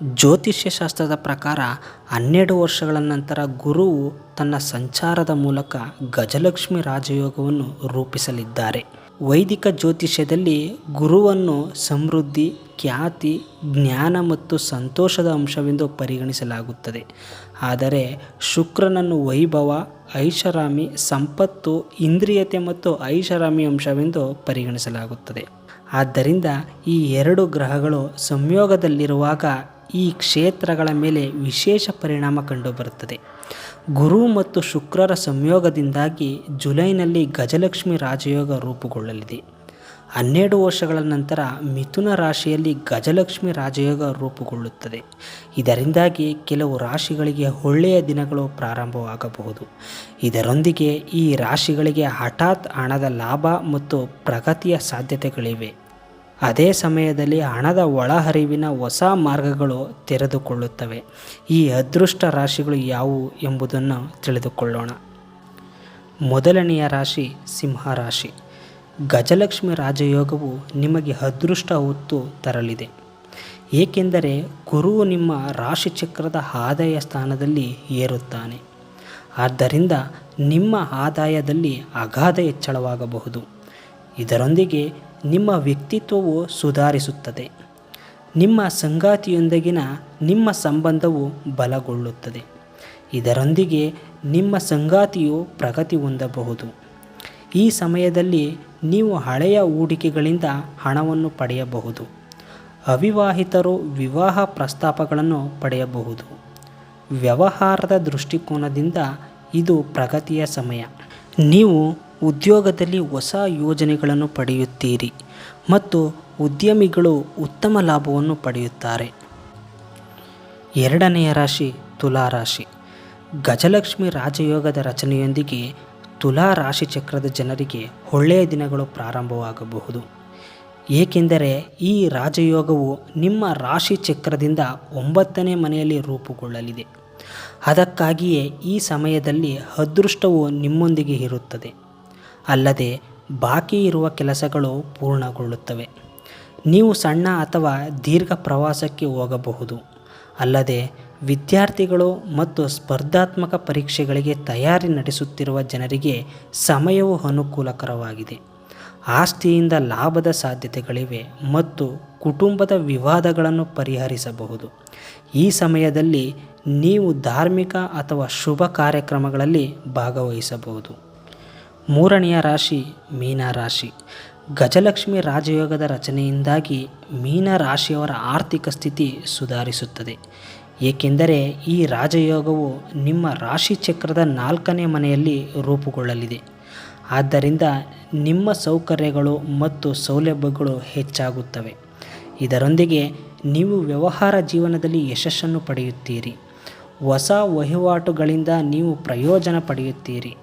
ಜ್ಯೋತಿಷ್ಯ ಶಾಸ್ತ್ರದ ಪ್ರಕಾರ 12 ವರ್ಷಗಳ ನಂತರ ಗುರುವು ತನ್ನ ಸಂಚಾರದ ಮೂಲಕ ಗಜಲಕ್ಷ್ಮಿ ರಾಜಯೋಗವನ್ನು ರೂಪಿಸಲಿದ್ದಾರೆ. ವೈದಿಕ ಜ್ಯೋತಿಷ್ಯದಲ್ಲಿ ಗುರುವನ್ನು ಸಮೃದ್ಧಿ, ಖ್ಯಾತಿ, ಜ್ಞಾನ ಮತ್ತು ಸಂತೋಷದ ಅಂಶವೆಂದು ಪರಿಗಣಿಸಲಾಗುತ್ತದೆ. ಆದರೆ ಶುಕ್ರನನ್ನು ವೈಭವ, ಐಷಾರಾಮಿ, ಸಂಪತ್ತು, ಇಂದ್ರಿಯತೆ ಮತ್ತು ಐಷಾರಾಮಿ ಅಂಶವೆಂದು ಪರಿಗಣಿಸಲಾಗುತ್ತದೆ. ಆದ್ದರಿಂದ ಈ ಎರಡು ಗ್ರಹಗಳು ಸಂಯೋಗದಲ್ಲಿರುವಾಗ ಈ ಕ್ಷೇತ್ರಗಳ ಮೇಲೆ ವಿಶೇಷ ಪರಿಣಾಮ ಕಂಡುಬರುತ್ತದೆ. ಗುರು ಮತ್ತು ಶುಕ್ರರ ಸಂಯೋಗದಿಂದಾಗಿ ಜುಲೈನಲ್ಲಿ ಗಜಲಕ್ಷ್ಮಿ ರಾಜಯೋಗ ರೂಪುಗೊಳ್ಳಲಿದೆ. 12 ವರ್ಷಗಳ ನಂತರ ಮಿಥುನ ರಾಶಿಯಲ್ಲಿ ಗಜಲಕ್ಷ್ಮಿ ರಾಜಯೋಗ ರೂಪುಗೊಳ್ಳುತ್ತದೆ. ಇದರಿಂದಾಗಿ ಕೆಲವು ರಾಶಿಗಳಿಗೆ ಒಳ್ಳೆಯ ದಿನಗಳು ಪ್ರಾರಂಭವಾಗಬಹುದು. ಇದರೊಂದಿಗೆ ಈ ರಾಶಿಗಳಿಗೆ ಹಠಾತ್ ಹಣದ ಲಾಭ ಮತ್ತು ಪ್ರಗತಿಯ ಸಾಧ್ಯತೆಗಳಿವೆ. ಅದೇ ಸಮಯದಲ್ಲಿ ಹಣದ ಒಳಹರಿವಿನ ಹೊಸ ಮಾರ್ಗಗಳು ತೆರೆದುಕೊಳ್ಳುತ್ತವೆ. ಈ ಅದೃಷ್ಟ ರಾಶಿಗಳು ಯಾವುವು ಎಂಬುದನ್ನು ತಿಳಿದುಕೊಳ್ಳೋಣ. ಮೊದಲನೆಯ ರಾಶಿ ಸಿಂಹ ರಾಶಿ. ಗಜಲಕ್ಷ್ಮಿ ರಾಜಯೋಗವು ನಿಮಗೆ ಅದೃಷ್ಟ ಹೊತ್ತು ತರಲಿದೆ. ಏಕೆಂದರೆ ಗುರುವು ನಿಮ್ಮ ರಾಶಿಚಕ್ರದ ಆದಾಯ ಸ್ಥಾನದಲ್ಲಿ ಏರುತ್ತಾನೆ. ಆದ್ದರಿಂದ ನಿಮ್ಮ ಆದಾಯದಲ್ಲಿ ಅಗಾಧ ಹೆಚ್ಚಳವಾಗಬಹುದು. ಇದರೊಂದಿಗೆ ನಿಮ್ಮ ವ್ಯಕ್ತಿತ್ವವು ಸುಧಾರಿಸುತ್ತದೆ. ನಿಮ್ಮ ಸಂಗಾತಿಯೊಂದಿಗಿನ ನಿಮ್ಮ ಸಂಬಂಧವು ಬಲಗೊಳ್ಳುತ್ತದೆ. ಇದರೊಂದಿಗೆ ನಿಮ್ಮ ಸಂಗಾತಿಯು ಪ್ರಗತಿ ಹೊಂದಬಹುದು. ಈ ಸಮಯದಲ್ಲಿ ನೀವು ಹಳೆಯ ಹೂಡಿಕೆಗಳಿಂದ ಹಣವನ್ನು ಪಡೆಯಬಹುದು. ಅವಿವಾಹಿತರು ವಿವಾಹ ಪ್ರಸ್ತಾಪಗಳನ್ನು ಪಡೆಯಬಹುದು. ವ್ಯವಹಾರದ ದೃಷ್ಟಿಕೋನದಿಂದ ಇದು ಪ್ರಗತಿಯ ಸಮಯ. ನೀವು ಉದ್ಯೋಗದಲ್ಲಿ ಹೊಸ ಯೋಜನೆಗಳನ್ನು ಪಡೆಯುತ್ತೀರಿ ಮತ್ತು ಉದ್ಯಮಿಗಳು ಉತ್ತಮ ಲಾಭವನ್ನು ಪಡೆಯುತ್ತಾರೆ. ಎರಡನೆಯ ರಾಶಿ ತುಲಾ ರಾಶಿ. ಗಜಲಕ್ಷ್ಮಿ ರಾಜಯೋಗದ ರಚನೆಯೊಂದಿಗೆ ತುಲಾ ರಾಶಿ ಚಕ್ರದ ಜನರಿಗೆ ಒಳ್ಳೆಯ ದಿನಗಳು ಪ್ರಾರಂಭವಾಗಬಹುದು. ಏಕೆಂದರೆ ಈ ರಾಜಯೋಗವು ನಿಮ್ಮ ರಾಶಿ ಚಕ್ರದಿಂದ 9ನೇ ಮನೆಯಲ್ಲಿ ರೂಪುಗೊಳ್ಳಲಿದೆ. ಅದಕ್ಕಾಗಿಯೇ ಈ ಸಮಯದಲ್ಲಿ ಅದೃಷ್ಟವು ನಿಮ್ಮೊಂದಿಗೆ ಇರುತ್ತದೆ. ಅಲ್ಲದೆ ಬಾಕಿ ಇರುವ ಕೆಲಸಗಳು ಪೂರ್ಣಗೊಳ್ಳುತ್ತವೆ. ನೀವು ಸಣ್ಣ ಅಥವಾ ದೀರ್ಘ ಪ್ರವಾಸಕ್ಕೆ ಹೋಗಬಹುದು. ಅಲ್ಲದೆ ವಿದ್ಯಾರ್ಥಿಗಳು ಮತ್ತು ಸ್ಪರ್ಧಾತ್ಮಕ ಪರೀಕ್ಷೆಗಳಿಗೆ ತಯಾರಿ ನಡೆಸುತ್ತಿರುವ ಜನರಿಗೆ ಸಮಯವು ಅನುಕೂಲಕರವಾಗಿದೆ. ಆಸ್ತಿಯಿಂದ ಲಾಭದ ಸಾಧ್ಯತೆಗಳಿವೆ ಮತ್ತು ಕುಟುಂಬದ ವಿವಾದಗಳನ್ನು ಪರಿಹರಿಸಬಹುದು. ಈ ಸಮಯದಲ್ಲಿ ನೀವು ಧಾರ್ಮಿಕ ಅಥವಾ ಶುಭ ಕಾರ್ಯಕ್ರಮಗಳಲ್ಲಿ ಭಾಗವಹಿಸಬಹುದು. ಮೂರನೆಯ ರಾಶಿ ಮೀನ ರಾಶಿ. ಗಜಲಕ್ಷ್ಮಿ ರಾಜಯೋಗದ ರಚನೆಯಿಂದಾಗಿ ಮೀನ ರಾಶಿಯವರ ಆರ್ಥಿಕ ಸ್ಥಿತಿ ಸುಧಾರಿಸುತ್ತದೆ. ಏಕೆಂದರೆ ಈ ರಾಜಯೋಗವು ನಿಮ್ಮ ರಾಶಿ ಚಕ್ರದ 4ನೇ ಮನೆಯಲ್ಲಿ ರೂಪುಗೊಳ್ಳಲಿದೆ. ಆದ್ದರಿಂದ ನಿಮ್ಮ ಸೌಕರ್ಯಗಳು ಮತ್ತು ಸೌಲಭ್ಯಗಳು ಹೆಚ್ಚಾಗುತ್ತವೆ. ಇದರೊಂದಿಗೆ ನೀವು ವ್ಯವಹಾರ ಜೀವನದಲ್ಲಿ ಯಶಸ್ಸನ್ನು ಪಡೆಯುತ್ತೀರಿ. ಹೊಸ ವಹಿವಾಟುಗಳಿಂದ ನೀವು ಪ್ರಯೋಜನ ಪಡೆಯುತ್ತೀರಿ.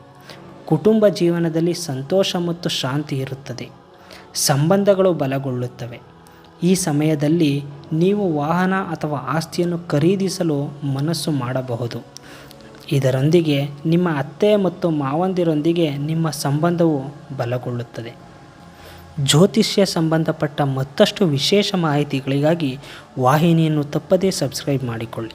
ಕುಟುಂಬ ಜೀವನದಲ್ಲಿ ಸಂತೋಷ ಮತ್ತು ಶಾಂತಿ ಇರುತ್ತದೆ. ಸಂಬಂಧಗಳು ಬಲಗೊಳ್ಳುತ್ತವೆ. ಈ ಸಮಯದಲ್ಲಿ ನೀವು ವಾಹನ ಅಥವಾ ಆಸ್ತಿಯನ್ನು ಖರೀದಿಸಲು ಮನಸ್ಸು ಮಾಡಬಹುದು. ಇದರೊಂದಿಗೆ ನಿಮ್ಮ ಅತ್ತೆ ಮತ್ತು ಮಾವಂದಿರೊಂದಿಗೆ ನಿಮ್ಮ ಸಂಬಂಧವು ಬಲಗೊಳ್ಳುತ್ತದೆ. ಜ್ಯೋತಿಷ್ಯ ಸಂಬಂಧಪಟ್ಟ ಮತ್ತಷ್ಟು ವಿಶೇಷ ಮಾಹಿತಿಗಳಿಗಾಗಿ ವಾಹಿನಿಯನ್ನು ತಪ್ಪದೇ ಸಬ್ಸ್ಕ್ರೈಬ್ ಮಾಡಿಕೊಳ್ಳಿ.